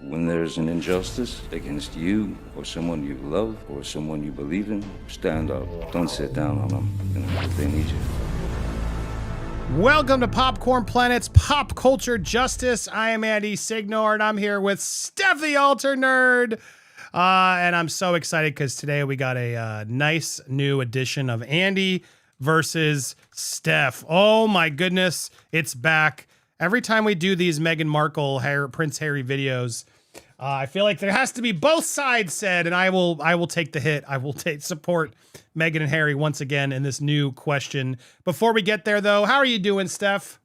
When there's an injustice against you or someone you love or someone you believe in, stand up. Don't sit down on them, if they need you. Welcome to Popcorn Planet's Pop Culture Justice. I am Andy Signore, and I'm here with Steph the Alter Nerd. And I'm so excited because today we got a nice new edition of Andy versus Steph. Oh my goodness, it's back. Every time we do these Meghan Markle, Prince Harry videos, I feel like there has to be both sides said, and I will take the hit. I will support Meghan and Harry once again in this new question. Before we get there, though, how are you doing, Steph?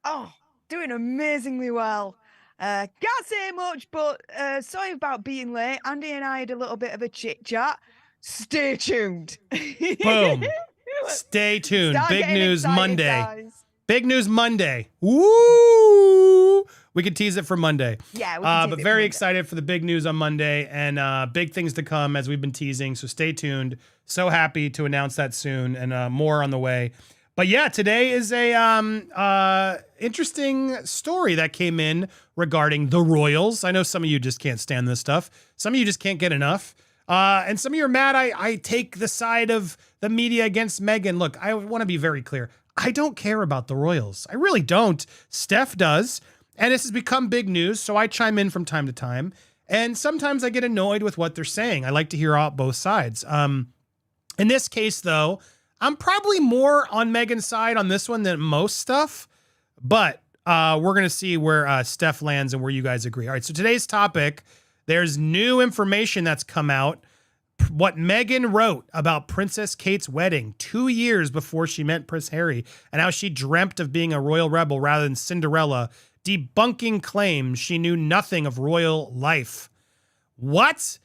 Oh, doing amazingly well. Can't say much, but sorry about being late. Andy and I had a little bit of a chit chat. Stay tuned. Boom. Stay tuned. Start Big news excited, Monday. guys. Big news Monday. Woo! We could tease it for Monday. Yeah, we can but tease it very for excited for the big news on Monday and big things to come as we've been teasing. So stay tuned. So happy to announce that soon and more on the way. But yeah, today is a interesting story that came in regarding the royals. I know some of you just can't stand this stuff. Some of you just can't get enough. And some of you are mad I take the side of the media against Meghan. Look, I want to be very clear. I don't care about the royals. I really don't. Steph does. And this has become big news, so I chime in from time to time. And sometimes I get annoyed with what they're saying. I like to hear out both sides. In this case, though, I'm probably more on Meghan's side on this one than most stuff. But we're going to see where Steph lands and where you guys agree. All right, so today's topic, there's new information that's come out. What Meghan wrote about Princess Kate's wedding 2 years before she met Prince Harry and how she dreamt of being a royal rebel rather than Cinderella, debunking claims she knew nothing of royal life. What?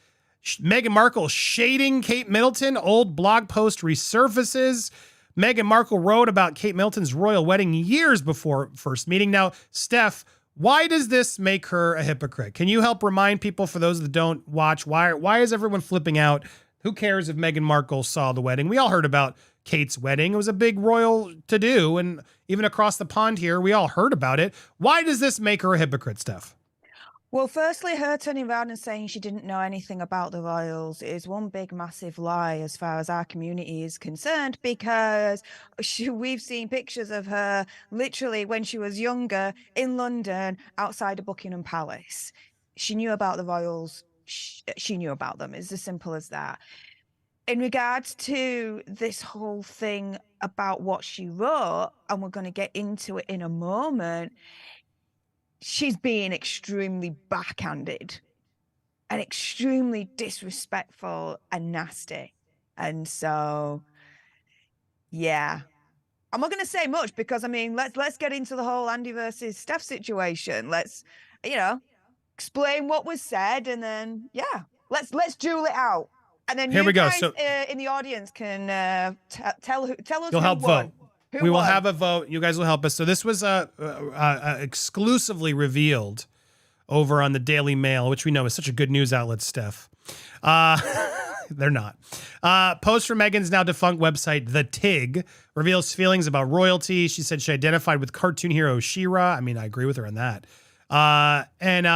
Meghan Markle shading Kate Middleton? Old blog post resurfaces. Meghan Markle wrote about Kate Middleton's royal wedding years before first meeting. Now, Steph, why does this make her a hypocrite? Can you help remind people, for those that don't watch, why is everyone flipping out? Who cares if Meghan Markle saw the wedding? We all heard about Kate's wedding. It was a big royal to-do, and even across the pond here, we all heard about it. Why does this make her a hypocrite, Steph? Well, firstly, her turning around and saying she didn't know anything about the royals is one big, massive lie as far as our community is concerned, because we've seen pictures of her literally when she was younger in London outside of Buckingham Palace. She knew about the royals. She knew about them. It's as simple as that. In regards to this whole thing about what she wrote, and we're going to get into it in a moment, she's being extremely backhanded and extremely disrespectful and nasty. And so, yeah, I'm not going to say much because, I mean, let's get into the whole Andy versus Steph situation. Let's, explain what was said, and then, yeah, let's duel it out. And then here we go. Guys, so in the audience can tell us you'll help won. vote. We will have a vote. You guys will help us. So this was exclusively revealed over on the Daily Mail, which we know is such a good news outlet, Steph. They're not. Post from Meghan's now defunct website, The Tig, reveals feelings about royalty. She said she identified with cartoon hero She-Ra. I mean, I agree with her on that. And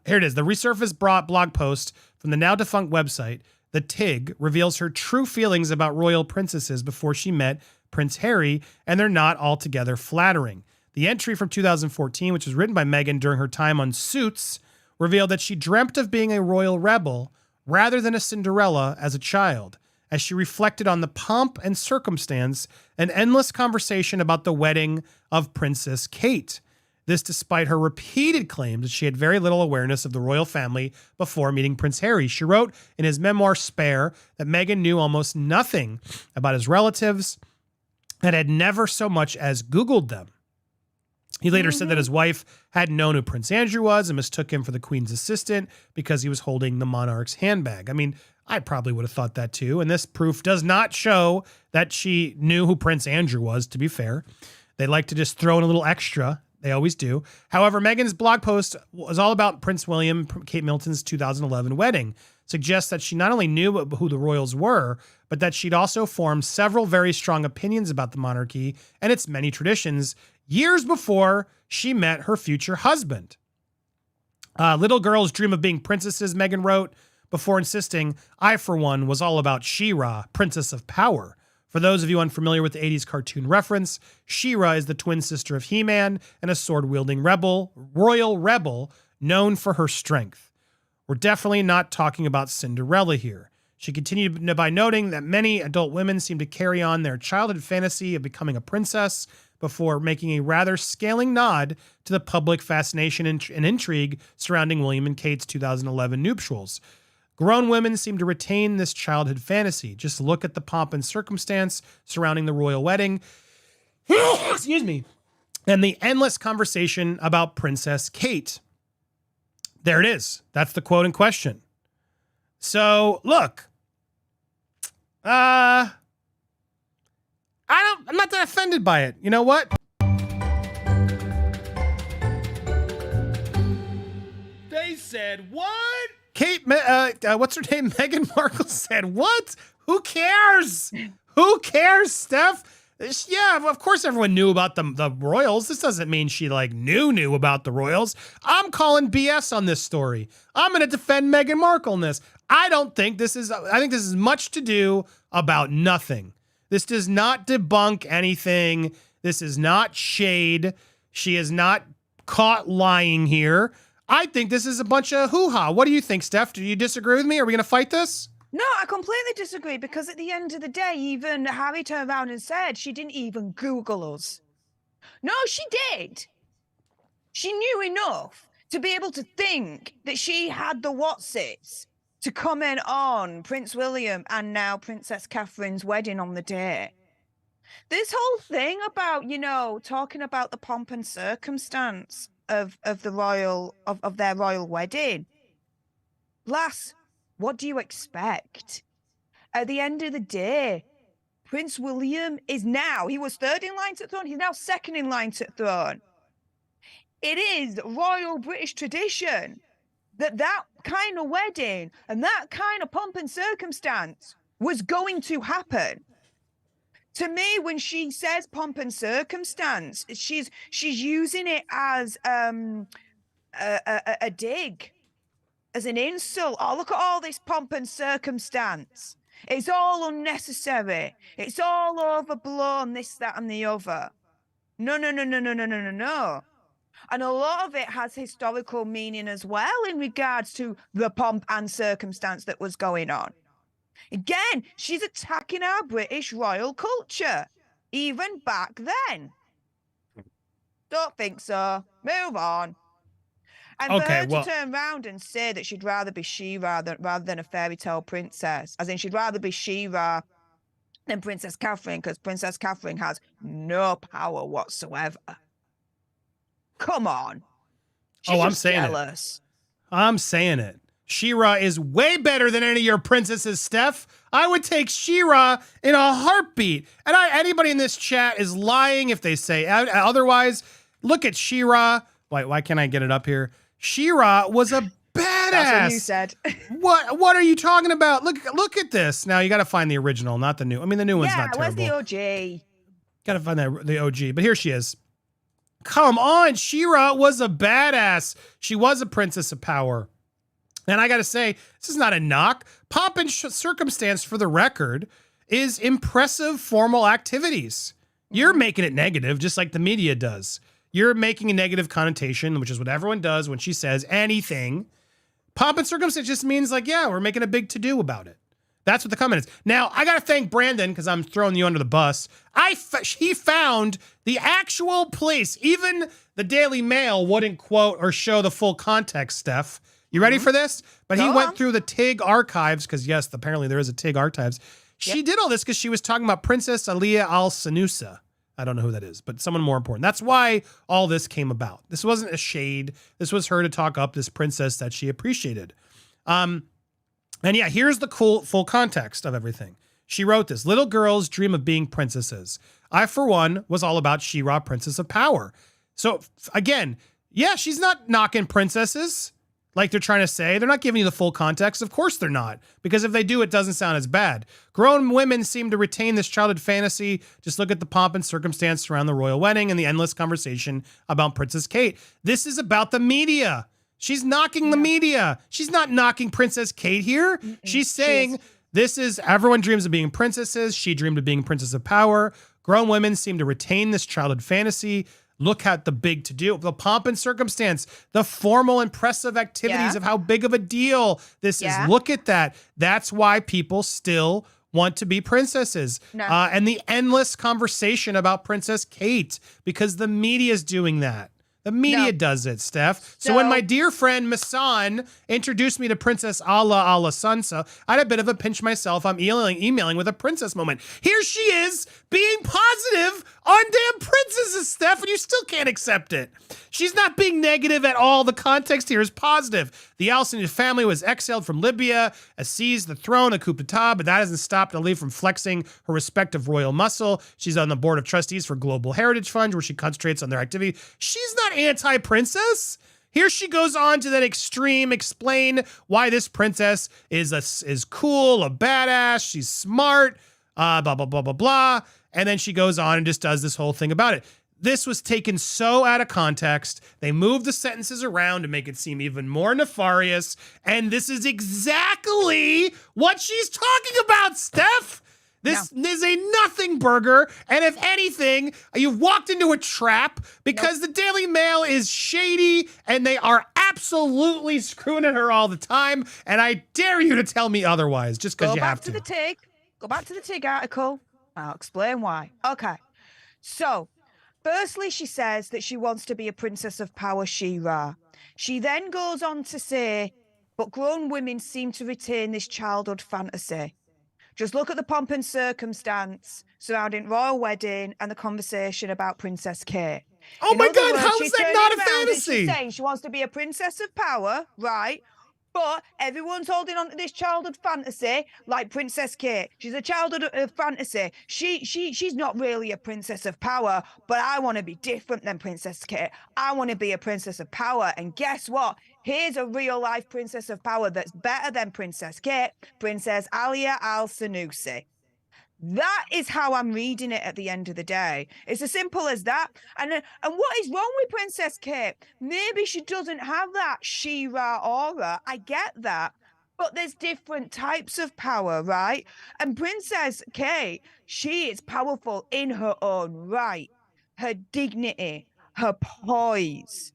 here it is. The Resurfaced blog post from the now defunct website, The Tig, reveals her true feelings about royal princesses before she met Prince Harry, and they're not altogether flattering. The entry from 2014, which was written by Meghan during her time on Suits, revealed that she dreamt of being a royal rebel rather than a Cinderella as a child, as she reflected on the pomp and circumstance and endless conversation about the wedding of Princess Kate. This despite her repeated claims that she had very little awareness of the royal family before meeting Prince Harry. She wrote in his memoir Spare that Meghan knew almost nothing about his relatives and had never so much as Googled them. He later said that his wife hadn't known who Prince Andrew was and mistook him for the Queen's assistant because he was holding the monarch's handbag. I mean, I probably would have thought that too. And this proof does not show that she knew who Prince Andrew was, to be fair. They like to just throw in a little extra. They always do. However, Meghan's blog post was all about Prince William, Kate Middleton's 2011 wedding. Suggests that she not only knew who the royals were, but that she'd also formed several very strong opinions about the monarchy and its many traditions years before she met her future husband. Little girls dream of being princesses, Meghan wrote, before insisting, I, for one, was all about She-Ra, Princess of Power. For those of you unfamiliar with the 80s cartoon reference, She-Ra is the twin sister of He-Man and a sword-wielding royal rebel known for her strength. We're definitely not talking about Cinderella here. She continued by noting that many adult women seem to carry on their childhood fantasy of becoming a princess before making a rather scaling nod to the public fascination and intrigue surrounding William and Kate's 2011 nuptials. Grown women seem to retain this childhood fantasy. Just look at the pomp and circumstance surrounding the royal wedding. Excuse me. And the endless conversation about Princess Kate. There it is. That's the quote in question. So, look. I'm not that offended by it. You know what? They said what? Kate, what's her name? Meghan Markle said what? Who cares? Who cares, Steph? Yeah, of course everyone knew about the royals. This doesn't mean she knew about the royals. I'm calling BS on this story. I'm going to defend Meghan Markle in this. I think this is much to do about nothing. This does not debunk anything. This is not shade. She is not caught lying here. I think this is a bunch of hoo-ha. What do you think, Steph? Do you disagree with me? Are we going to fight this? No, I completely disagree, because at the end of the day, even Harry turned around and said she didn't even Google us. No, she did. She knew enough to be able to think that she had the whatsits to comment on Prince William and now Princess Catherine's wedding on the day. This whole thing about, talking about the pomp and circumstance of their royal wedding. Lass, what do you expect? At the end of the day, Prince William he was third in line to the throne, he's now second in line to the throne. It is royal British tradition that kind of wedding and that kind of pomp and circumstance was going to happen. To me, when she says pomp and circumstance, she's using it as a dig, as an insult. Oh, look at all this pomp and circumstance. It's all unnecessary. It's all overblown, this, that, and the other. No. And a lot of it has historical meaning as well in regards to the pomp and circumstance that was going on. Again, she's attacking our British royal culture, even back then. Don't think so. Move on. And for her to turn around and say that she'd rather be She-Ra rather than a fairy tale princess, as in she'd rather be She-Ra than Princess Catherine, because Princess Catherine has no power whatsoever. Come on. I'm saying jealous. I'm saying it. She-Ra is way better than any of your princesses, Steph. I would take She-Ra in a heartbeat. And anybody in this chat is lying if they say otherwise. Look at She-Ra. Why can't I get it up here? She-Ra was a badass. That's what you said. What are you talking about? Look at this. Now you got to find the original, not the new. I mean, the new one's not terrible. Yeah, where's the OG? Got to find the OG. But here she is. Come on, She-Ra was a badass. She was a princess of power. And I got to say, this is not a knock. Pomp and circumstance, for the record, is impressive formal activities. You're making it negative, just like the media does. You're making a negative connotation, which is what everyone does when she says anything. Pomp and circumstance just means we're making a big to-do about it. That's what the comment is. Now, I got to thank Brandon, because I'm throwing you under the bus. He found the actual place. Even the Daily Mail wouldn't quote or show the full context, Steph. You ready for this? But he went through the TIG archives, because yes, apparently there is a TIG archives. She did all this because she was talking about Princess Aliyah al-Sanusa. I don't know who that is, but someone more important. That's why all this came about. This wasn't a shade. This was her to talk up this princess that she appreciated. And yeah, here's the full context of everything. She wrote this: little girls dream of being princesses. I, for one, was all about She-Ra, Princess of Power. So again, yeah, she's not knocking princesses like they're trying to say. They're not giving you the full context. Of course they're not, because if they do, it doesn't sound as bad. Grown women seem to retain this childhood fantasy. Just look at the pomp and circumstance around the royal wedding and the endless conversation about Princess Kate. This is about the media. She's knocking the media. She's not knocking Princess Kate here. She's saying this is everyone dreams of being princesses. She dreamed of being princess of power. Grown women seem to retain this childhood fantasy. Look at the big to-do, the pomp and circumstance, the formal, impressive activities of how big of a deal this is. Look at that. That's why people still want to be princesses. And the endless conversation about Princess Kate, because the media is doing that. The media does it, Steph. So when my dear friend Masan introduced me to Princess Ala Sansa, I had a bit of a pinch myself. I'm emailing with a princess moment. Here she is being positive on damn princesses, Steph, and you still can't accept it. She's not being negative at all. The context here is positive. The Al Saud family was exiled from Libya, seized the throne, a coup d'etat, but that hasn't stopped Ali from flexing her respective royal muscle. She's on the board of trustees for Global Heritage Fund, where she concentrates on their activity. She's not anti-princess. Here she goes on to that extreme, explain why this princess is cool, a badass, she's smart, blah, blah, blah, blah, blah. And then she goes on and just does this whole thing about it. This was taken so out of context. They moved the sentences around to make it seem even more nefarious. And this is exactly what she's talking about, Steph. This is a nothing burger. And if anything, you've walked into a trap because the Daily Mail is shady and they are absolutely screwing at her all the time. And I dare you to tell me otherwise just because you have to. Go back to the TIG article. I'll explain why. Okay. So, firstly, she says that she wants to be a princess of power, She-Ra. She then goes on to say, but grown women seem to retain this childhood fantasy. Just look at the pomp and circumstance surrounding royal wedding and the conversation about Princess Kate. Oh my God, how is that not a fantasy? She's saying she wants to be a princess of power, right? But everyone's holding on to this childhood fantasy like Princess Kate. She's a childhood fantasy. She's not really a princess of power, but I want to be different than Princess Kate. I want to be a princess of power. And guess what? Here's a real life princess of power that's better than Princess Kate, Princess Alia Al Sanusi. That is how I'm reading it at the end of the day. It's as simple as that. And what is wrong with Princess Kate? Maybe she doesn't have that She-Ra aura. I get that. But there's different types of power, right? And Princess Kate, she is powerful in her own right. Her dignity, her poise,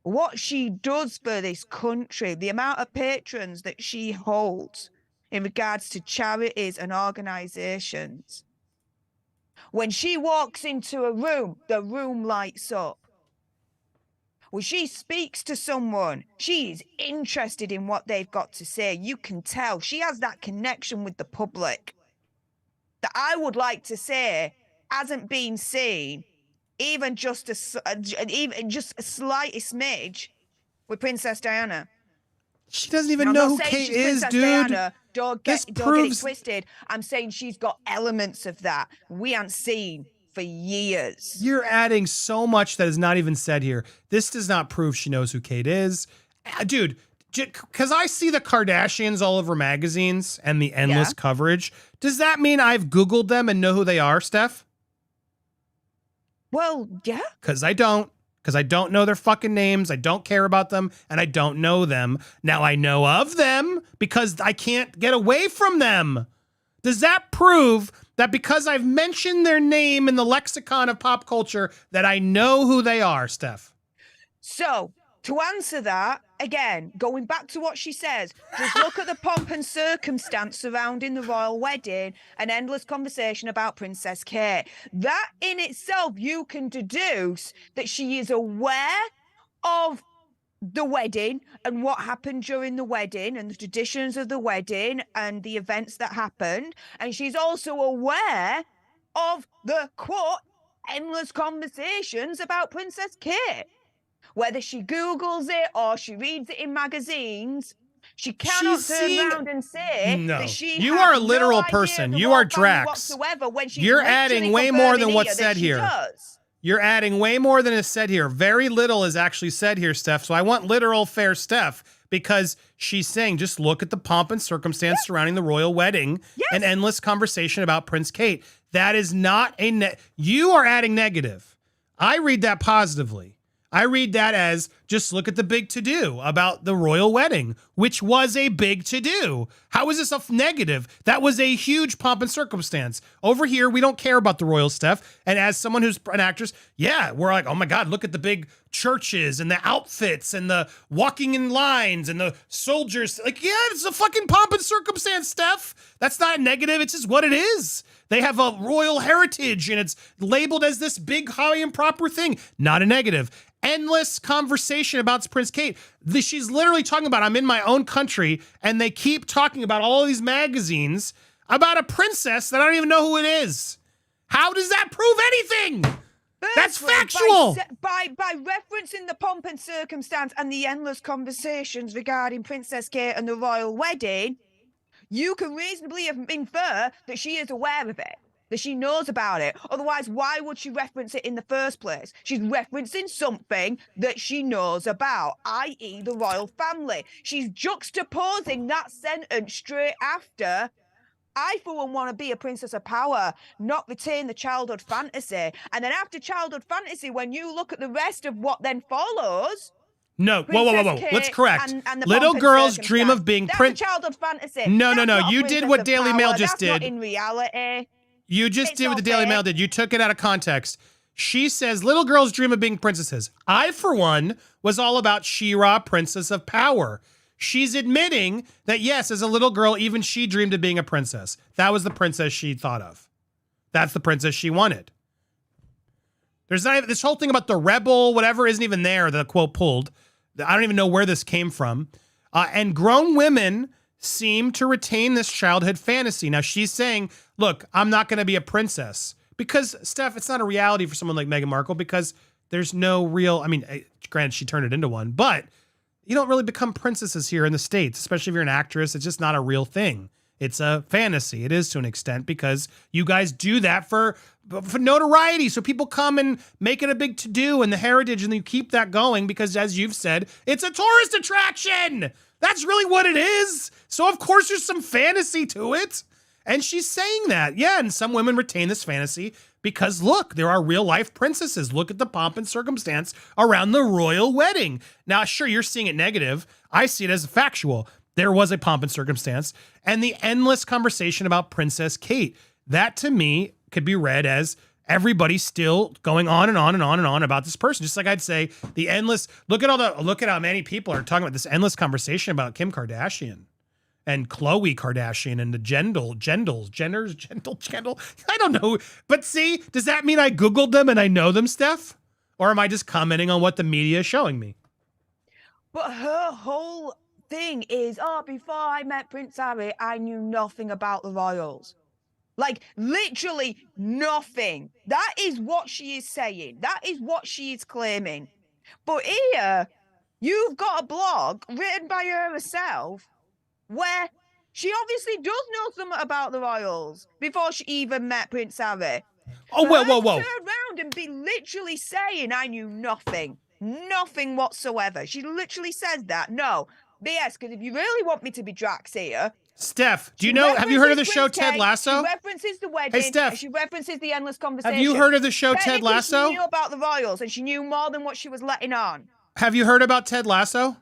what she does for this country, the amount of patrons that she holds in regards to charities and organizations. When she walks into a room, the room lights up. When she speaks to someone, she's interested in what they've got to say. You can tell she has that connection with the public that I would like to say hasn't been seen even just a slightest smidge with Princess Diana. She doesn't even know who Kate is, dude. Diana. Don't get it twisted. I'm saying she's got elements of that we haven't seen for years. You're adding so much that is not even said here. This does not prove she knows who Kate is. Dude, because I see the Kardashians all over magazines and the endless coverage. Does that mean I've Googled them and know who they are, Steph? Well, yeah. Because I don't. Because I don't know their fucking names, I don't care about them, and I don't know them. Now I know of them because I can't get away from them. Does that prove that because I've mentioned their name in the lexicon of pop culture that I know who they are, Steph? So, to answer that, again, going back to what she says, just look at the pomp and circumstance surrounding the royal wedding and endless conversation about Princess Kate. That in itself, you can deduce that she is aware of the wedding and what happened during the wedding and the traditions of the wedding and the events that happened. And she's also aware of the, quote, endless conversations about Princess Kate. Whether she Googles it or she reads it in magazines, she cannot turn around and say that she You are a literal person. You are Drax. You're adding way more than what's said here. You're adding way more than is said here. Very little is actually said here, Steph. So I want literal fair Steph because she's saying just look at the pomp and circumstance surrounding the royal wedding and endless conversation about Prince Kate. That is not a you are adding negative. I read that positively. I read that as Just look at the big to-do about the royal wedding, which was a big to-do. How is this a negative? That was a huge pomp and circumstance. Over here, we don't care about the royal stuff. And as someone who's an actress, yeah, we're like, oh my God, look at the big churches and the outfits and the walking in lines and the soldiers. Like, yeah, it's a fucking pomp and circumstance, Steph. That's not a negative. It's just what it is. They have a royal heritage and it's labeled as this big, high and proper thing. Not a negative. Endless conversation about Prince Kate. She's literally talking about, I'm in my own country, and they keep talking about all of these magazines about a princess that I don't even know who it is. How does that prove anything? That's factual. By referencing the pomp and circumstance and the endless conversations regarding Princess Kate and the royal wedding, you can reasonably infer that she is aware of it, that she knows about it. Otherwise, why would she reference it in the first place? She's referencing something that she knows about, i.e. the royal family. She's juxtaposing that sentence straight after, I, for one, want to be a princess of power, not retain the childhood fantasy. And then after childhood fantasy, when you look at the rest of what then follows... No, whoa. Let's correct. And little girls dream of being That's a childhood fantasy. No. You did what Daily Mail just did. That's not in reality. You just did what the Daily Mail did. You took it out of context. She says, little girls dream of being princesses. I, for one, was all about She-Ra, Princess of Power. She's admitting that, yes, as a little girl, even she dreamed of being a princess. That was the princess she thought of. That's the princess she wanted. There's not even, this whole thing about the rebel, whatever, isn't even there, the quote pulled. I don't even know where this came from. And grown women seem to retain this childhood fantasy. Now she's saying, look, I'm not going to be a princess because, Steph, it's not a reality for someone like Meghan Markle because there's no real, I mean, granted she turned it into one, but you don't really become princesses here in the States, especially if you're an actress. It's just not a real thing. It's a fantasy. It is to an extent because you guys do that for notoriety. So people come and make it a big to-do and the heritage, and you keep that going because, as you've said, it's a tourist attraction. That's really what it is. So of course there's some fantasy to it. And she's saying that. Yeah, and some women retain this fantasy because, look, there are real life princesses. Look at the pomp and circumstance around the royal wedding. Now, sure, you're seeing it negative. I see it as factual. There was a pomp and circumstance. And the endless conversation about Princess Kate. That, to me, could be read as everybody still going on and on and on and on about this person. Just like I'd say the endless, look at how many people are talking about this endless conversation about Kim Kardashian and Khloe Kardashian and the Jenders. I don't know. But see, does that mean I Googled them and I know them, Steph? Or am I just commenting on what the media is showing me? But her whole thing is, before I met Prince Harry, I knew nothing about the royals. Like, literally nothing. That is what she is saying. That is what she is claiming. But here, you've got a blog written by her herself where she obviously does know something about the royals before she even met Prince Harry. Oh, whoa. Turn around and be literally saying, I knew nothing. Nothing whatsoever. She literally says that. No. BS, because if you really want me to be Drax here... Steph, have you heard of the show Ted Lasso? She references the wedding. Hey, Steph. She references the endless conversation. Have you heard of the show Ted Lasso? She knew about the royals and she knew more than what she was letting on. Have you heard about Ted Lasso?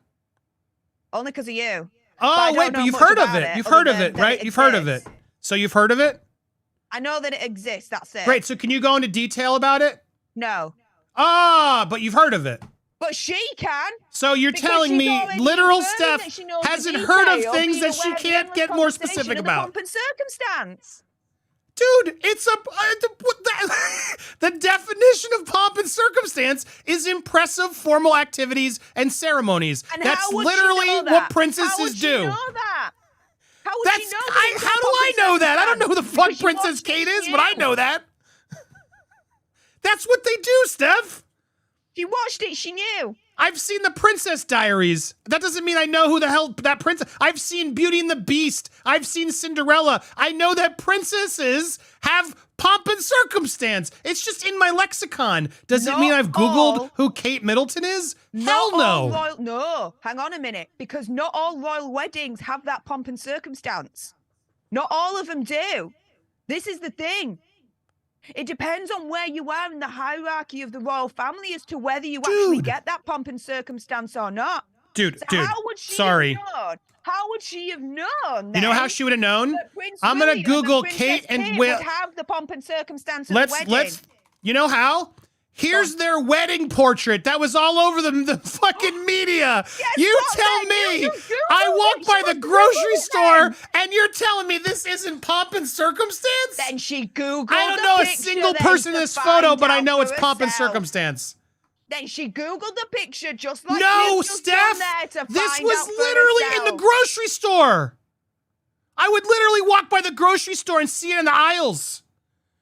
Only because of you. Oh, wait, but you've heard of it. You've heard of it, right? You've heard of it. So you've heard of it? I know that it exists. That's it. Great. So can you go into detail about it? No. But you've heard of it. But she can. So you're telling me literal Steph hasn't heard of things that she can't get more specific about. Pomp and circumstance. Dude, it's the definition of pomp and circumstance is impressive formal activities and ceremonies. And that's literally what princesses do. How would she know that? How would she know that? How do I know that? I don't know who the fuck Princess Kate is, but I know that. That's what they do, Steph. She watched it, she knew. I've seen the Princess Diaries. That doesn't mean I know who the hell that princess. I've seen Beauty and the Beast. I've seen Cinderella. I know that princesses have pomp and circumstance. It's just in my lexicon. Does it mean I've Googled who Kate Middleton is? Hell no. No, hang on a minute. Because not all royal weddings have that pomp and circumstance. Not all of them do. This is the thing. It depends on where you are in the hierarchy of the royal family as to whether you actually get that pomp and circumstance or not. Dude, So dude, how would she sorry. have known? How would she have known? You know how she would have known? Prince I'm gonna William Google and Kate and Kate Will. would have the pomp and circumstance of the wedding. Let's. You know how? Here's their wedding portrait that was all over the fucking media. Yes, you tell me. I walked by the grocery store and you're telling me this isn't pomp and circumstance? Then she Googled I don't know a picture single then person in to this photo, find but I out know it's for pomp and herself. circumstance. Then she Googled the picture just like No, you've just Steph. done there to This find was out for literally in herself. the grocery store. I would literally walk by the grocery store and see it in the aisles.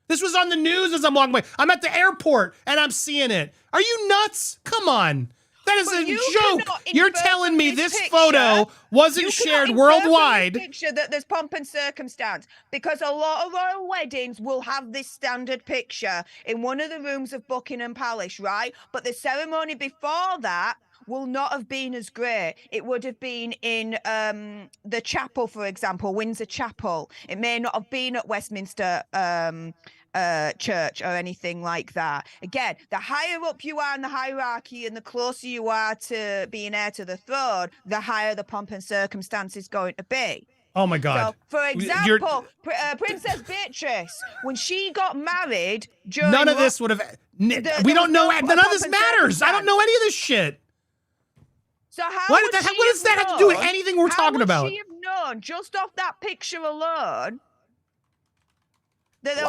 This was on the news as I'm walking by. I'm at the airport and I'm seeing it. Are you nuts? Come on. That is But a you joke. cannot You're infer telling from me this this picture- photo wasn't You shared cannot infer from worldwide. this picture that there's pomp and circumstance because a lot of royal weddings will have this standard picture in one of the rooms of Buckingham Palace, right? But the ceremony before that will not have been as great. It would have been in the chapel, for example, Windsor Chapel. It may not have been at Westminster church or anything like that. Again, the higher up you are in the hierarchy and the closer you are to being heir to the throne, the higher the pomp and circumstance is going to be. Oh my God. So, for example, Princess Beatrice, when she got married during None of this would have. We don't know. None of this matters. I don't know any of this shit. So how What would does she that have to do with anything we're talking about? How would she have known just off that picture alone?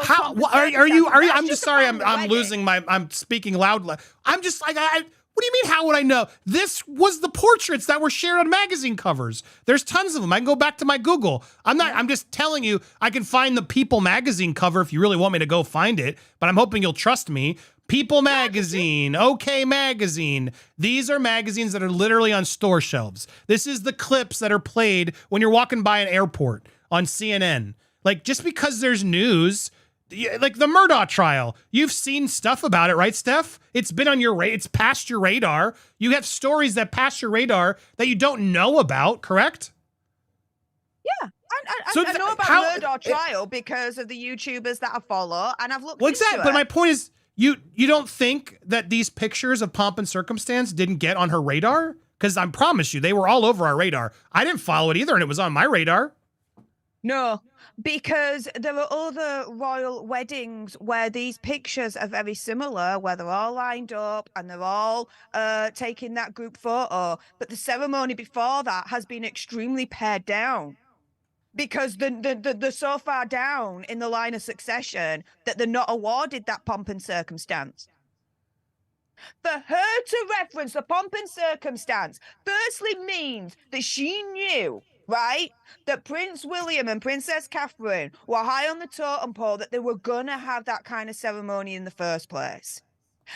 How are you? I'm just sorry. I'm losing my. I'm speaking loud. I'm just like I. What do you mean? How would I know? This was the portraits that were shared on magazine covers. There's tons of them. I can go back to my Google. I'm just telling you. I can find the People magazine cover if you really want me to go find it. But I'm hoping you'll trust me. People magazine, OK magazine. These are magazines that are literally on store shelves. This is the clips that are played when you're walking by an airport on CNN. Like, just because there's news, like the Murdaugh trial, you've seen stuff about it, right, Steph? It's been on your it's past your radar. You have stories that pass your radar that you don't know about, correct? Yeah. I know about Murdaugh trial because of the YouTubers that I follow, and I've looked into it. But my point is, you don't think that these pictures of pomp and circumstance didn't get on her radar? Because I promise you, they were all over our radar. I didn't follow it either, and it was on my radar. No, because there are other royal weddings where these pictures are very similar, where they're all lined up and they're all taking that group photo. But the ceremony before that has been extremely pared down because they're so far down in the line of succession that they're not awarded that pomp and circumstance. For her to reference the pomp and circumstance firstly means that she knew, right, that Prince William and Princess Catherine were high on the totem pole, that they were going to have that kind of ceremony in the first place.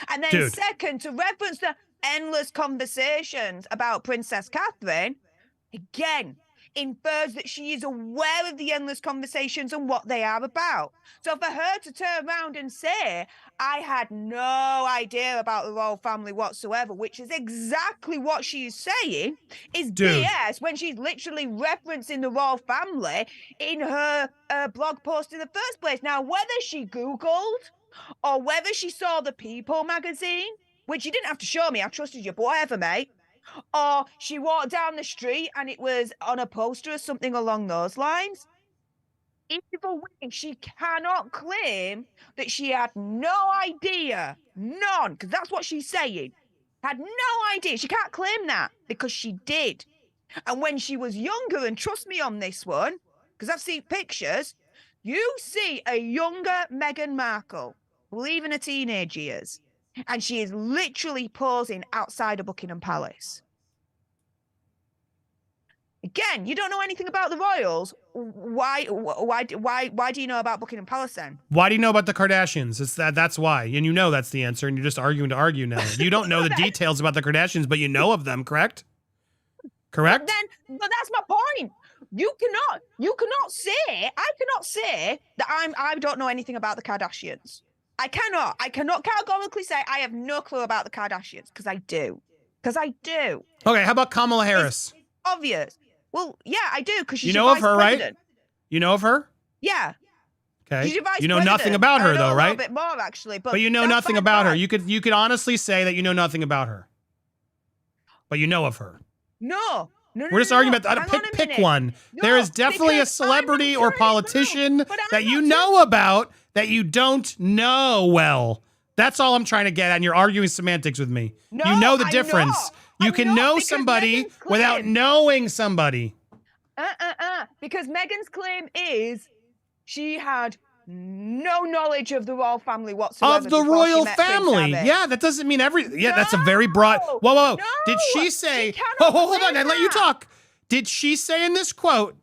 And then second, to reference the endless conversations about Princess Catherine, again, infers that she is aware of the endless conversations and what they are about. So for her to turn around and say, I had no idea about the royal family whatsoever, which is exactly what she's saying, is BS when she's literally referencing the royal family in her blog post in the first place. Now, whether she Googled or whether she saw the People magazine, which you didn't have to show me, I trusted you, but whatever, mate. Or she walked down the street and it was on a poster or something along those lines. Either way, she cannot claim that she had no idea, none, because that's what she's saying. Had no idea. She can't claim that because she did. And when she was younger, and trust me on this one, because I've seen pictures, you see a younger Meghan Markle, leaving her teenage years. And she is literally posing outside of Buckingham Palace. Again, you don't know anything about the royals. Why do you know about Buckingham Palace then? Why do you know about the Kardashians? That's why. And you know that's the answer, and you're just arguing to argue now. You don't know the details about the Kardashians, but you know of them, correct? Correct? But that's my point. I cannot say that I don't know anything about the Kardashians. I cannot categorically say I have no clue about the Kardashians, because I do. Okay, how about Kamala Harris? It's obvious. Well, yeah, I do, because she's you know of her, president. right? You know of her? Yeah. Okay. She's your vice You know nothing president. about her, I know though, a right? little bit more, actually. But you know that's nothing fine, about her. fine. You could honestly say that you know nothing about her. But you know of her. No. We're just arguing about Hang on a pick minute. one. No, there is definitely a because I'm not celebrity or turning around, politician but I'm that you not know about that you don't know well. That's all I'm trying to get at, and you're arguing semantics with me. No, you know the I'm difference. not. You I'm can not, know because somebody Meghan's without claim- knowing somebody. Because Meghan's claim is she had no knowledge of the royal family whatsoever. Of the before she royal met Prince family. Harry. Yeah, that doesn't mean Yeah, that's a very broad. Whoa. No, Did she say? she cannot Hold on. claim I let you that. talk. Did she say in this quote?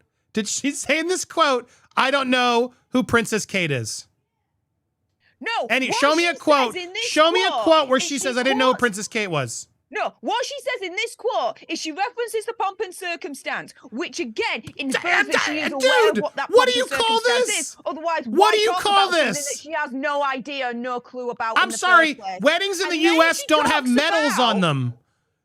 I don't know who Princess Kate is. No. And what show me she a quote. says in this Show me a quote where is she says, "I didn't know who quotes- Princess Kate was." No, what she says in this quote is she references the pomp and circumstance, which again infers that she is aware of what that what pomp do you and call circumstance this? is. Otherwise, What why do you talk call about something this? that she has no idea, no clue about? in I'm the sorry. first place? Weddings in the And then U.S. she don't have talks medals on about- them.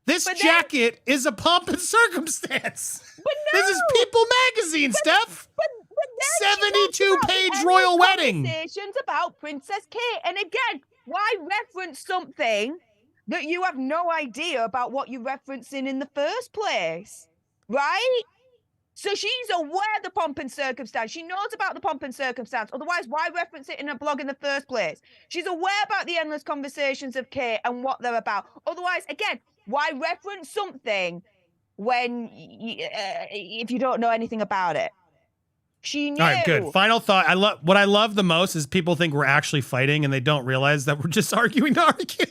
This But then- jacket is a pomp and circumstance. But no, This is People Magazine, Steph. But then she talks 72 about page endless royal wedding. Conversations about Princess Kate, and again, why reference something that you have no idea about what you're referencing in the first place, right? So she's aware of the pomp and circumstance. She knows about the pomp and circumstance. Otherwise, why reference it in a blog in the first place? She's aware about the endless conversations of Kate and what they're about. Otherwise, again, why reference something when if you don't know anything about it? She knew. All right, good. Final thought. What I love the most is people think we're actually fighting and they don't realize that we're just arguing to argue.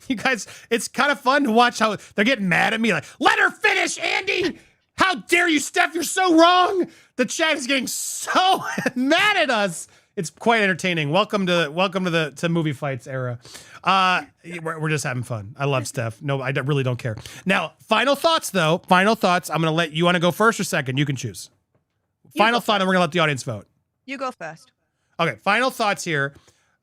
You guys, it's kind of fun to watch how they're getting mad at me. Like, let her finish, Andy. How dare you, Steph? You're so wrong. The chat is getting so mad at us. It's quite entertaining. Welcome to the movie fights era. We're just having fun. I love Steph. No, I really don't care. Now, final thoughts though. Final thoughts. I'm gonna let you want to go first or second. You can choose. Final thought, and we're gonna let the audience vote. You go first. Okay. Final thoughts here.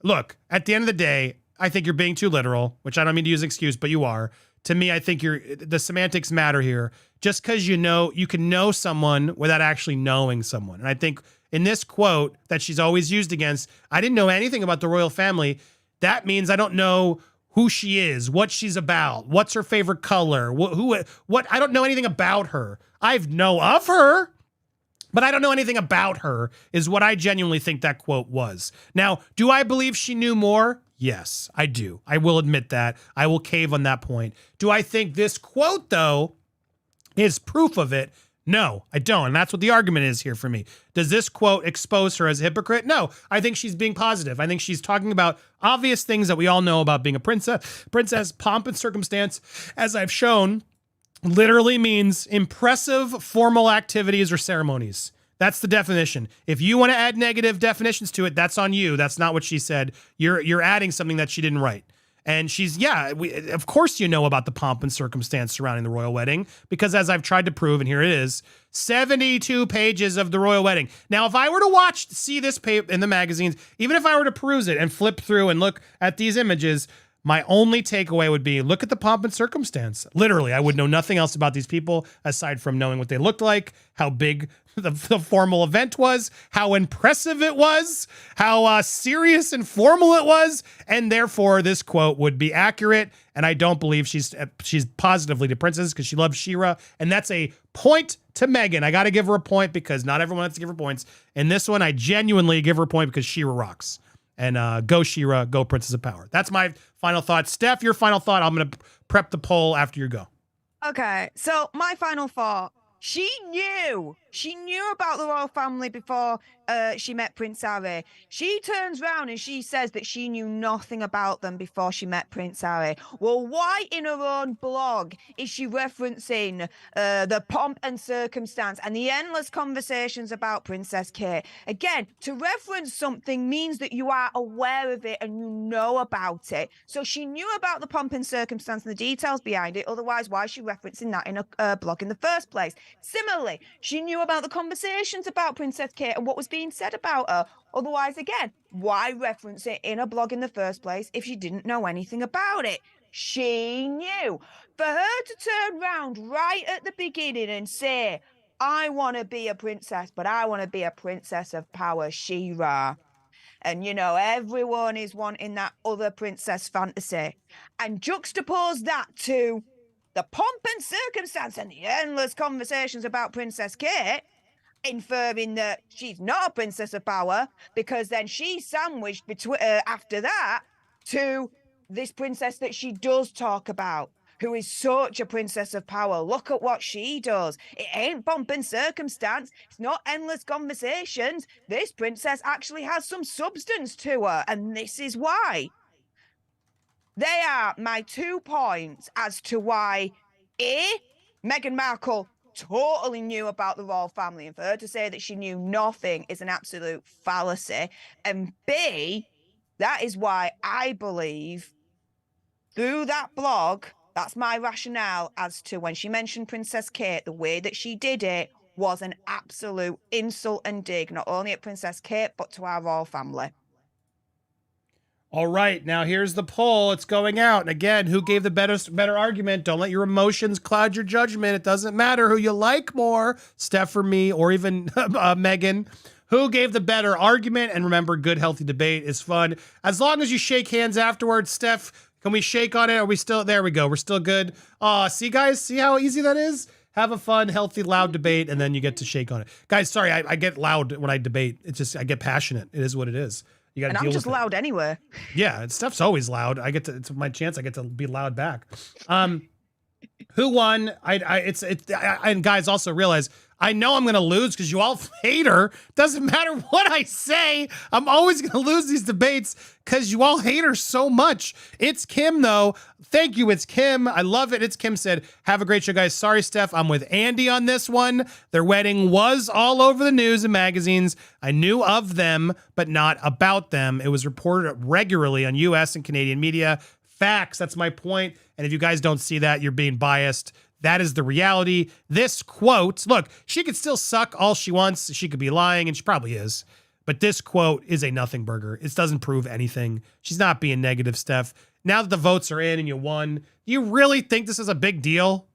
Look, at the end of the day, I think you're being too literal, which I don't mean to use an excuse, but you are. To me, I think the semantics matter here. Just because you can know someone without actually knowing someone. And I think in this quote that she's always used against, I didn't know anything about the royal family. That means I don't know who she is, what she's about, what's her favorite color, what I don't know anything about her. I know of her, but I don't know anything about her, is what I genuinely think that quote was. Now, do I believe she knew more? Yes, I do. I will admit that. I will cave on that point. Do I think this quote, though, is proof of it? No, I don't. And that's what the argument is here for me. Does this quote expose her as a hypocrite? No, I think she's being positive. I think she's talking about obvious things that we all know about being a princess. Princess, pomp and circumstance, as I've shown, literally means impressive formal activities or ceremonies. That's the definition. If you want to add negative definitions to it, that's on you. That's not what she said. You're adding something that she didn't write. And of course you know about the pomp and circumstance surrounding the royal wedding, because as I've tried to prove, and here it is, 72 pages of the royal wedding. Now, if I were to see this paper in the magazines, even if I were to peruse it and flip through and look at these images, my only takeaway would be, look at the pomp and circumstance. Literally, I would know nothing else about these people aside from knowing what they looked like, how big the formal event was, how impressive it was, how serious and formal it was, and therefore this quote would be accurate. And I don't believe she's positively to princess because she loves Shira, and that's a point to Meghan. I got to give her a point because not everyone has to give her points. In this one, I genuinely give her a point because Shira rocks. And go Shira, go Princess of Power. That's my final thought. Steph, your final thought. I'm going to prep the poll after you go. Okay, so my final thought. She knew about the royal family before she met Prince Harry. She turns around and she says that she knew nothing about them before she met Prince Harry. Well, why in her own blog is she referencing the pomp and circumstance and the endless conversations about Princess Kate? Again, to reference something means that you are aware of it and you know about it. So she knew about the pomp and circumstance and the details behind it. Otherwise, why is she referencing that in a blog in the first place? Similarly, she knew about the conversations about Princess Kate and what was being said about her. Otherwise, again, why reference it in a blog in the first place if she didn't know anything about it? She knew. For her to turn round right at the beginning and say, I want to be a princess, but I want to be a princess of power, She-Ra. And, you know, everyone is wanting that other princess fantasy. And juxtapose that to the pomp and circumstance and the endless conversations about Princess Kate, inferring that she's not a princess of power, because then she's sandwiched between after that to this princess that she does talk about, who is such a princess of power. Look at what she does. It ain't pomp and circumstance. It's not endless conversations. This princess actually has some substance to her, and this is why. They are my 2 points as to why Meghan Markle totally knew about the royal family, and for her to say that she knew nothing is an absolute fallacy. And B, that is why I believe through that blog, that's my rationale as to when she mentioned Princess Kate, the way that she did it was an absolute insult and dig, not only at Princess Kate, but to our royal family. All right, now here's the poll. It's going out. And again, who gave the better argument? Don't let your emotions cloud your judgment. It doesn't matter who you like more, Steph or me, or even Megan. Who gave the better argument? And remember, good, healthy debate is fun. As long as you shake hands afterwards, Steph, can we shake on it? Are we still, there we go. We're still good. See guys, see how easy that is? Have a fun, healthy, loud debate, and then you get to shake on it. Guys, sorry, I get loud when I debate. It's just, I get passionate. It is what it is. You got to deal with it. And I'm just loud anyway. Yeah, Steph's always loud. It's my chance. I get to be loud back. Who won? And guys, also realize I know I'm going to lose because you all hate her. Doesn't matter what I say. I'm always going to lose these debates because you all hate her so much. It's Kim, though. Thank you. It's Kim. I love it. It's Kim said, have a great show, guys. Sorry, Steph. I'm with Andy on this one. Their wedding was all over the news and magazines. I knew of them, but not about them. It was reported regularly on U.S. and Canadian media. Facts. That's my point. And if you guys don't see that, you're being biased. That is the reality. This quote, look, she could still suck all she wants. She could be lying, and she probably is. But this quote is a nothing burger. It doesn't prove anything. She's not being negative, Steph. Now that the votes are in and you won, do you really think this is a big deal?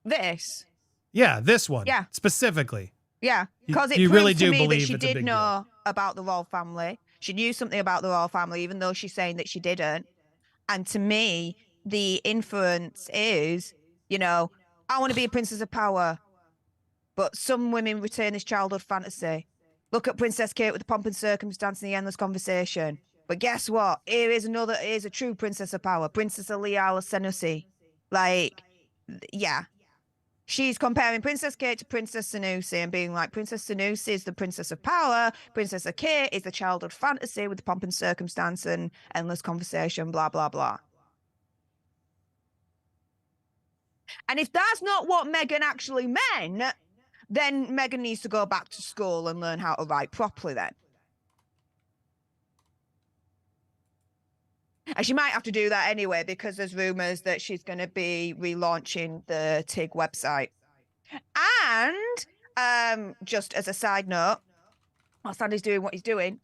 This? Yeah, this one. Yeah. Specifically. Yeah, because it you proves really to do me that believe she it's a did big know about the royal family. She knew something about the royal family, even though she's saying that she didn't. And to me, the inference is, you know, I want to be a princess of power, but some women return this childhood fantasy. Look at Princess Kate with the pomp and circumstance and the endless conversation. But guess what? Here's a true princess of power, Princess Aliala Senussi. Like, yeah. She's comparing Princess Kate to Princess Senussi and being like, Princess Senussi is the princess of power. Princess Kate is the childhood fantasy with the pomp and circumstance and endless conversation, blah, blah, blah. And if that's not what Meghan actually meant, then Meghan needs to go back to school and learn how to write properly then. And she might have to do that anyway, because there's rumors that she's going to be relaunching the TIG website. And just as a side note, while Sandy's doing what he's doing,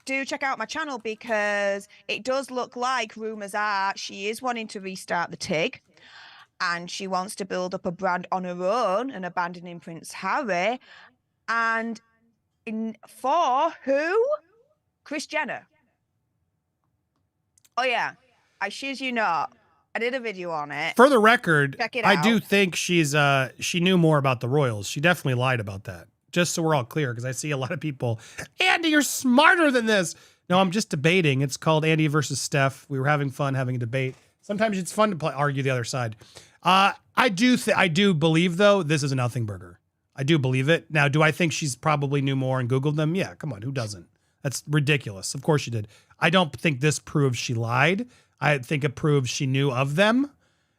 do check out my channel, because it does look like rumors are she is wanting to restart the TIG, and she wants to build up a brand on her own and abandoning Prince Harry. And for who? Kris Jenner. Oh, yeah. I shiz you not. I did a video on it. For the record, Check it I out. do think she knew more about the royals. She definitely lied about that. Just so we're all clear, because I see a lot of people, Andy, you're smarter than this. No, I'm just debating. It's called Andy versus Steph. We were having fun having a debate. Sometimes it's fun to argue the other side. I do believe, though, this is a nothing burger. I do believe it. Now, do I think she's probably knew more and Googled them? Yeah, come on, who doesn't? That's ridiculous. Of course she did. I don't think this proves she lied. I think it proves she knew of them,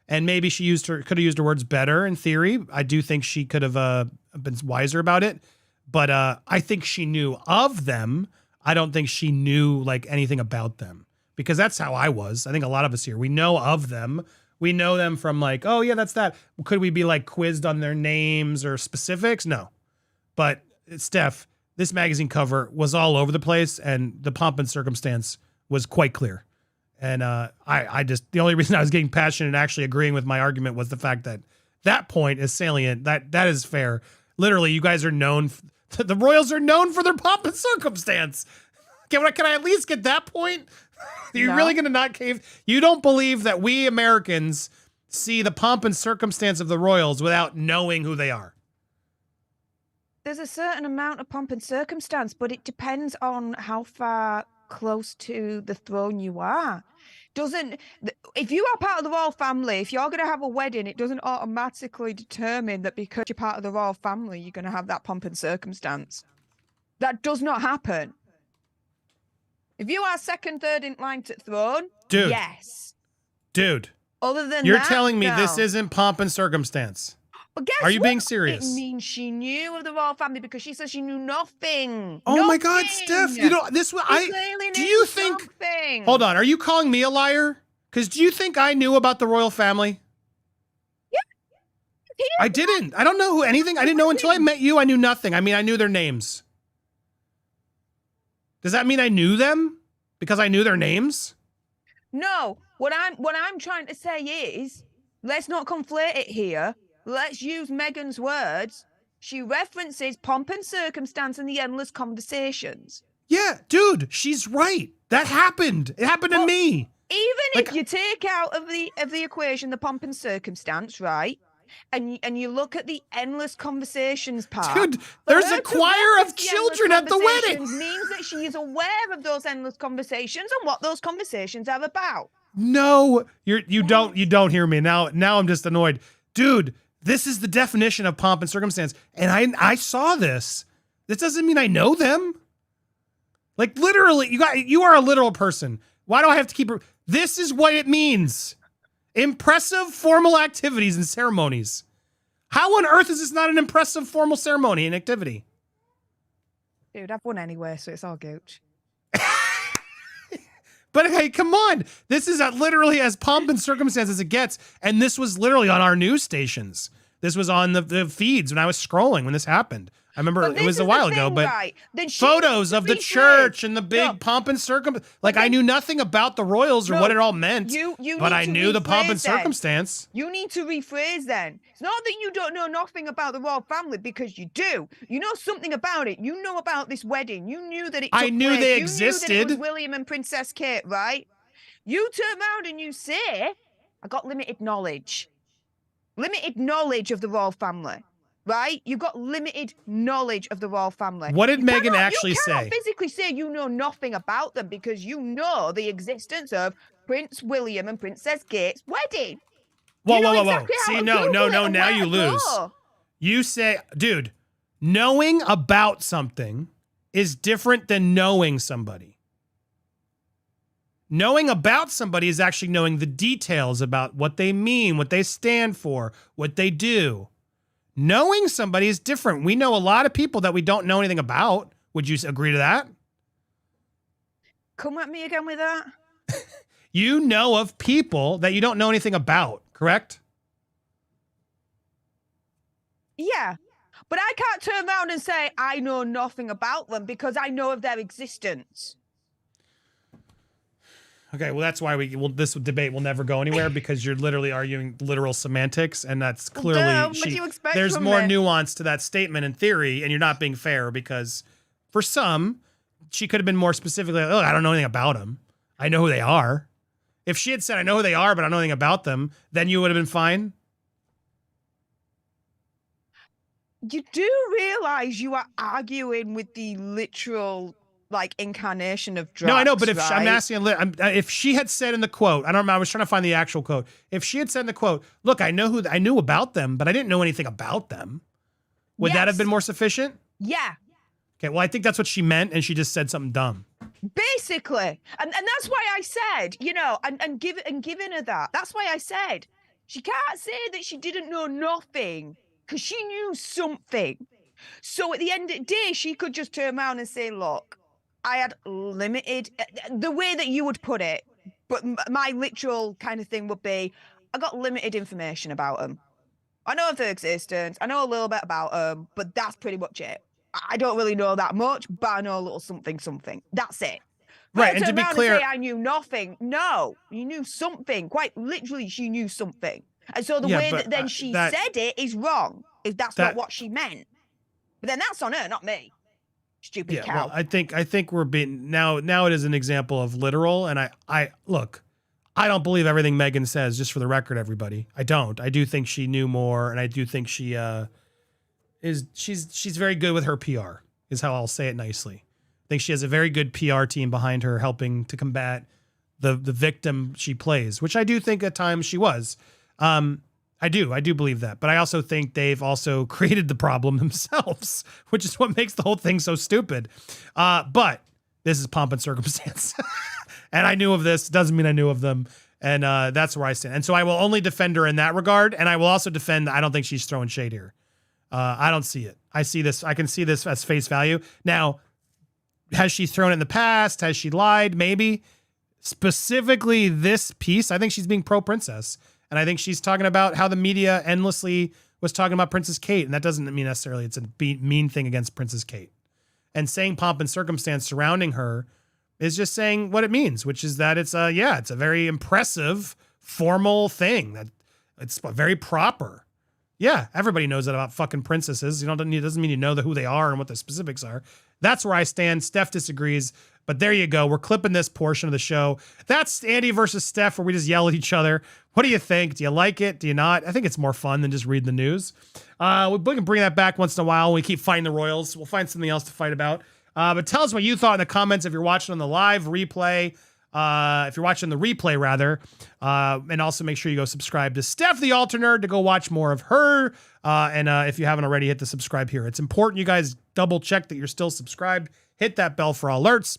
and maybe she could have used her words better in theory. I do think she could have been wiser about it, but I think she knew of them. I don't think she knew like anything about them, because that's how I was. I think a lot of us here, we know of them. We know them from like, oh yeah, that's that. Could we be like quizzed on their names or specifics? No. But Steph, this magazine cover was all over the place, and the pomp and circumstance was quite clear. And I just, the only reason I was getting passionate and actually agreeing with my argument was the fact that That point is salient. That is fair. Literally, you guys are known. The royals are known for their pomp and circumstance. Can I at least get that point? Are you really going to not cave? You don't believe that we Americans see the pomp and circumstance of the royals without knowing who they are? There's a certain amount of pomp and circumstance, but it depends on how far close to the throne you are. If you are part of the royal family, if you're going to have a wedding, it doesn't automatically determine that because you're part of the royal family, you're going to have that pomp and circumstance. That does not happen. If you are second, third in line to throne, dude, yes. Dude, other than you're that, telling me no. this isn't pomp and circumstance. But guess Are you what? being serious? It means she knew of the royal family because she says she knew nothing. Oh my God, Steph! You know this. Do you think? Something. Hold on. Are you calling me a liar? Because do you think I knew about the royal family? Yeah. I didn't. I don't know who anything. I didn't know until I met you. I knew nothing. I mean, I knew their names. Does that mean I knew them because I knew their names? No. What I'm trying to say is, let's not conflate it here. Let's use Meghan's words. She references pomp and circumstance in the endless conversations. Yeah, dude, she's right. That happened. It happened to me. Even if you take out of the equation the pomp and circumstance, right? And you look at the endless conversations part. Dude, there's a choir of children at the wedding. Means that she is aware of those endless conversations and what those conversations are about. No, you don't hear me. Now I'm just annoyed. Dude, this is the definition of pomp and circumstance. And I saw this. This doesn't mean I know them. Like literally, you are a literal person. Why do I have to keep this is what it means. Impressive formal activities and ceremonies. How on earth is this not an impressive formal ceremony and activity? Dude, I've won anyway, so it's all gooch. But hey, come on. This is literally as pomp and circumstance as it gets. And this was literally on our news stations. This was on the feeds when I was scrolling when this happened. I remember it was a while ago, but right. Photos of the church and the big pomp and circumstance. Like I knew nothing about the royals or what it all meant, but I knew the pomp and circumstance. You need to rephrase then. It's not that you don't know nothing about the royal family because you do. You know something about it. You know about this wedding. You knew that it took I knew place. they you existed. Knew that it was William and Princess Kate, right? You turn around and you say, I got limited knowledge. Limited knowledge of the royal family. Right? You've got limited knowledge of the royal family. What did Meghan actually say? You cannot physically say you know nothing about them because you know the existence of Prince William and Princess Kate's wedding. Whoa. See, no. Now you lose. You say, dude, knowing about something is different than knowing somebody. Knowing about somebody is actually knowing the details about what they mean, what they stand for, what they do. Knowing somebody is different. We know a lot of people that we don't know anything about. Would you agree to that? Come at me again with that. You know of people that you don't know anything about, correct? Yeah. But I can't turn around and say I know nothing about them because I know of their existence. Okay, well, that's why this debate will never go anywhere because you're literally arguing literal semantics, and that's clearly there's more nuance to that statement in theory, and you're not being fair because for some, she could have been more specifically like, oh, I don't know anything about them. I know who they are. If she had said, I know who they are, but I don't know anything about them, then you would have been fine. You do realize you are arguing with the literal incarnation of drugs. No, I know, but right? I'm asking if she had said in the quote, I don't remember, I was trying to find the actual quote. If she had said in the quote, look, I knew about them, but I didn't know anything about them. Would that have been more sufficient? Yeah. Okay, well, I think that's what she meant, and she just said something dumb. Basically. And that's why I said, and giving her that. That's why I said she can't say that she didn't know nothing because she knew something. So at the end of the day, she could just turn around and say, look, I had limited, the way that you would put it, but my literal kind of thing would be, I got limited information about them. I know of their existence. I know a little bit about them, but that's pretty much it. I don't really know that much, but I know a little something. That's it. Right, and to be clear, and say I knew nothing. No, you knew something. Quite literally, she knew something. And so the Yeah, way but, that then she that- said it is wrong. If that's not what she meant. But then that's on her, not me. Stupid cow. Well, I think we're being now it is an example of literal, and I look, I don't believe everything Meghan says, just for the record, everybody. I don't. I do think she knew more, and I do think she's very good with her PR, is how I'll say it nicely. I think she has a very good PR team behind her helping to combat the victim she plays, which I do think at times she was. I do believe that. But I also think they've also created the problem themselves, which is what makes the whole thing so stupid. But this is pomp and circumstance. And I knew of this. Doesn't mean I knew of them. And that's where I stand. And so I will only defend her in that regard. And I will also defend, I don't think she's throwing shade here. I don't see it. I can see this as face value. Now, has she thrown it in the past? Has she lied? Maybe. Specifically this piece, I think she's being pro-princess. And I think she's talking about how the media endlessly was talking about Princess Kate. And that doesn't mean necessarily it's a mean thing against Princess Kate. And saying pomp and circumstance surrounding her is just saying what it means, which is that it's a very impressive, formal thing. That it's very proper. Yeah, everybody knows that about fucking princesses. It doesn't mean you know who they are and what the specifics are. That's where I stand. Steph disagrees, but there you go. We're clipping this portion of the show. That's Andy versus Steph, where we just yell at each other. What do you think? Do you like it? Do you not? I think it's more fun than just reading the news. We can bring that back once in a while. We keep fighting the royals. We'll find something else to fight about. But tell us what you thought in the comments if you're watching on the live replay. If you're watching the replay, rather. And also make sure you go subscribe to Steph the Alter Nerd to go watch more of her. And if you haven't already, hit the subscribe here. It's important you guys double check that you're still subscribed. Hit that bell for alerts.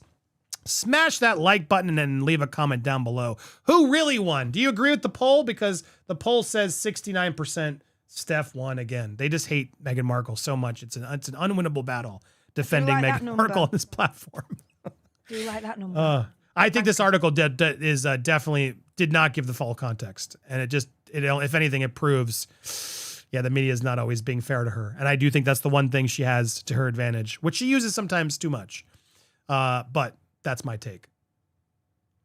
Smash that like button and leave a comment down below. Who really won? Do you agree with the poll? Because the poll says 69% Steph won again. They just hate Meghan Markle so much. It's an unwinnable battle defending Meghan Markle on this platform. Do you like that number? I think this article definitely did not give the full context. And if anything, it proves, the media is not always being fair to her. And I do think that's the one thing she has to her advantage, which she uses sometimes too much. But that's my take.